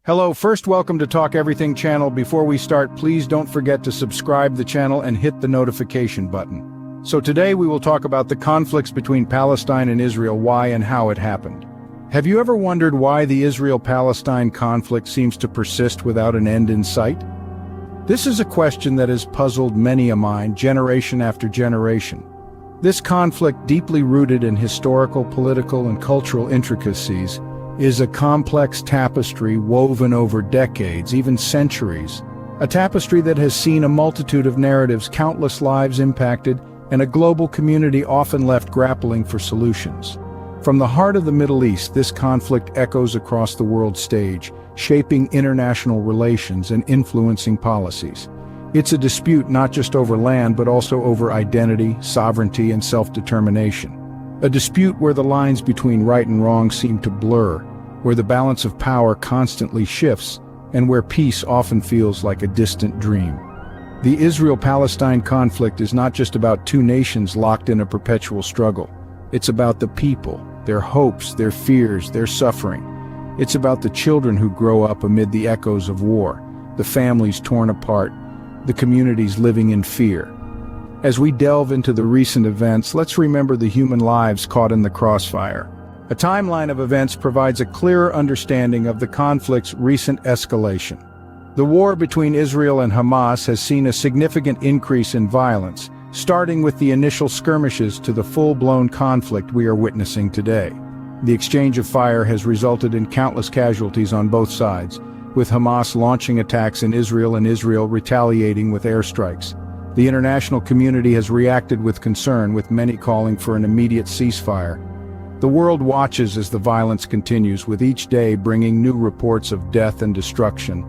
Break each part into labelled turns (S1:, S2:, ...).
S1: Hello, first welcome to Talk Everything channel. Before we start, please don't forget to subscribe the channel and hit the notification button. So today we will talk about the conflicts between Palestine and Israel, why and how it happened. Have you ever wondered why the Israel-Palestine conflict seems to persist without an end in sight? This is a question that has puzzled many a mind, generation after generation. This conflict, deeply rooted in historical, political, and cultural intricacies, is a complex tapestry woven over decades, even centuries. A tapestry that has seen a multitude of narratives, countless lives impacted, and a global community often left grappling for solutions. From the heart of the Middle East, this conflict echoes across the world stage, shaping international relations and influencing policies. It's a dispute not just over land, but also over identity, sovereignty, and self-determination. A dispute where the lines between right and wrong seem to blur, where the balance of power constantly shifts, and where peace often feels like a distant dream. The Israel-Palestine conflict is not just about two nations locked in a perpetual struggle. It's about the people, their hopes, their fears, their suffering. It's about the children who grow up amid the echoes of war, the families torn apart, the communities living in fear. As we delve into the recent events, let's remember the human lives caught in the crossfire. A timeline of events provides a clearer understanding of the conflict's recent escalation. The war between Israel and Hamas has seen a significant increase in violence, starting with the initial skirmishes to the full-blown conflict we are witnessing today. The exchange of fire has resulted in countless casualties on both sides, with Hamas launching attacks in Israel and Israel retaliating with airstrikes. The international community has reacted with concern, with many calling for an immediate ceasefire. The world watches as the violence continues, with each day bringing new reports of death and destruction.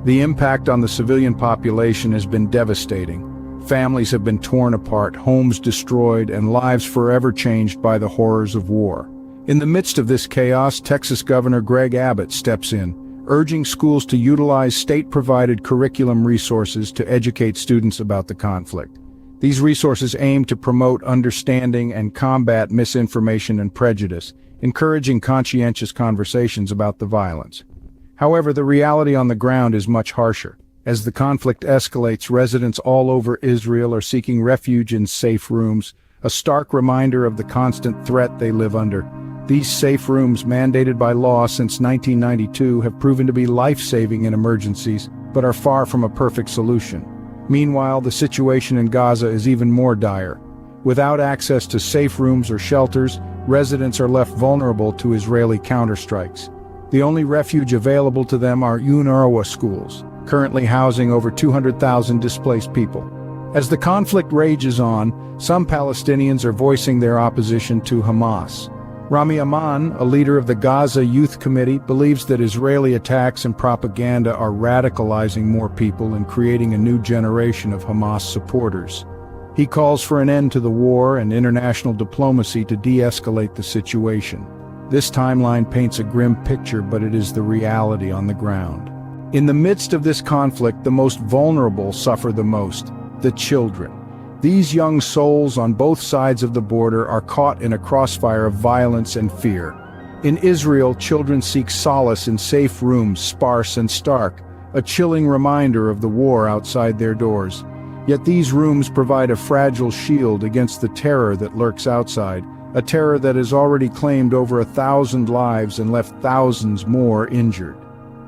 S1: The impact on the civilian population has been devastating. Families have been torn apart, homes destroyed, and lives forever changed by the horrors of war. In the midst of this chaos, Texas Governor Greg Abbott steps in, urging schools to utilize state-provided curriculum resources to educate students about the conflict. These resources aim to promote understanding and combat misinformation and prejudice, encouraging conscientious conversations about the violence. However, the reality on the ground is much harsher. As the conflict escalates, residents all over Israel are seeking refuge in safe rooms, a stark reminder of the constant threat they live under. These safe rooms, mandated by law since 1992, have proven to be life-saving in emergencies, but are far from a perfect solution. Meanwhile, the situation in Gaza is even more dire. Without access to safe rooms or shelters, residents are left vulnerable to Israeli counterstrikes. The only refuge available to them are UNRWA schools, currently housing over 200,000 displaced people. As the conflict rages on, some Palestinians are voicing their opposition to Hamas. Rami Aman, a leader of the Gaza Youth Committee, believes that Israeli attacks and propaganda are radicalizing more people and creating a new generation of Hamas supporters. He calls for an end to the war and international diplomacy to de-escalate the situation. This timeline paints a grim picture, but it is the reality on the ground. In the midst of this conflict, the most vulnerable suffer the most: the children. These young souls on both sides of the border are caught in a crossfire of violence and fear. In Israel, children seek solace in safe rooms, sparse and stark, a chilling reminder of the war outside their doors. Yet these rooms provide a fragile shield against the terror that lurks outside, a terror that has already claimed over 1,000 lives and left thousands more injured.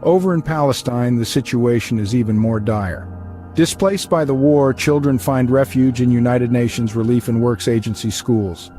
S1: Over in Palestine, the situation is even more dire. Displaced by the war, children find refuge in United Nations Relief and Works Agency schools.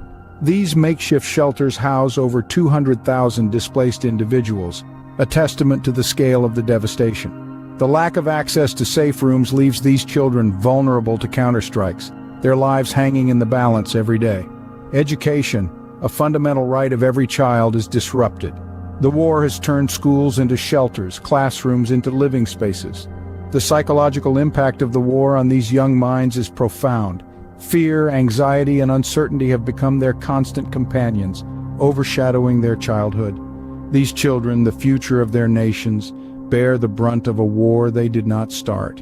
S1: These makeshift shelters house over 200,000 displaced individuals, a testament to the scale of the devastation. The lack of access to safe rooms leaves these children vulnerable to counterstrikes, their lives hanging in the balance every day. Education, a fundamental right of every child, is disrupted. The war has turned schools into shelters, classrooms into living spaces. The psychological impact of the war on these young minds is profound. Fear, anxiety, and uncertainty have become their constant companions, overshadowing their childhood. These children, the future of their nations, bear the brunt of a war they did not start.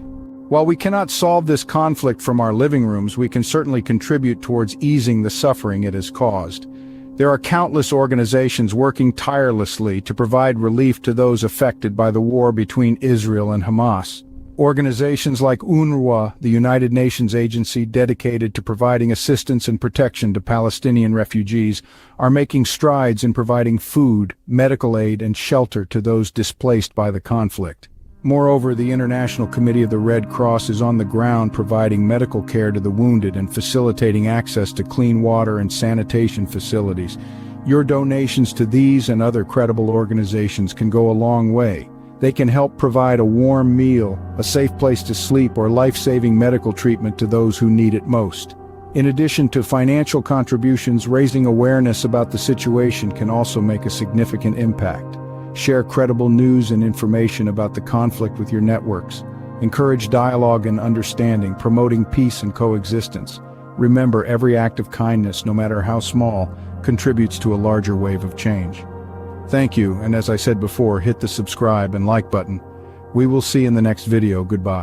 S1: While we cannot solve this conflict from our living rooms, we can certainly contribute towards easing the suffering it has caused. There are countless organizations working tirelessly to provide relief to those affected by the war between Israel and Hamas. Organizations like UNRWA, the United Nations agency dedicated to providing assistance and protection to Palestinian refugees, are making strides in providing food, medical aid, and shelter to those displaced by the conflict. Moreover, the International Committee of the Red Cross is on the ground providing medical care to the wounded and facilitating access to clean water and sanitation facilities. Your donations to these and other credible organizations can go a long way. They can help provide a warm meal, a safe place to sleep, or life-saving medical treatment to those who need it most. In addition to financial contributions, raising awareness about the situation can also make a significant impact. Share credible news and information about the conflict with your networks. Encourage dialogue and understanding, promoting peace and coexistence. Remember, every act of kindness, no matter how small, contributes to a larger wave of change. Thank you, and as I said before, hit the subscribe and like button. We will see you in the next video. Goodbye.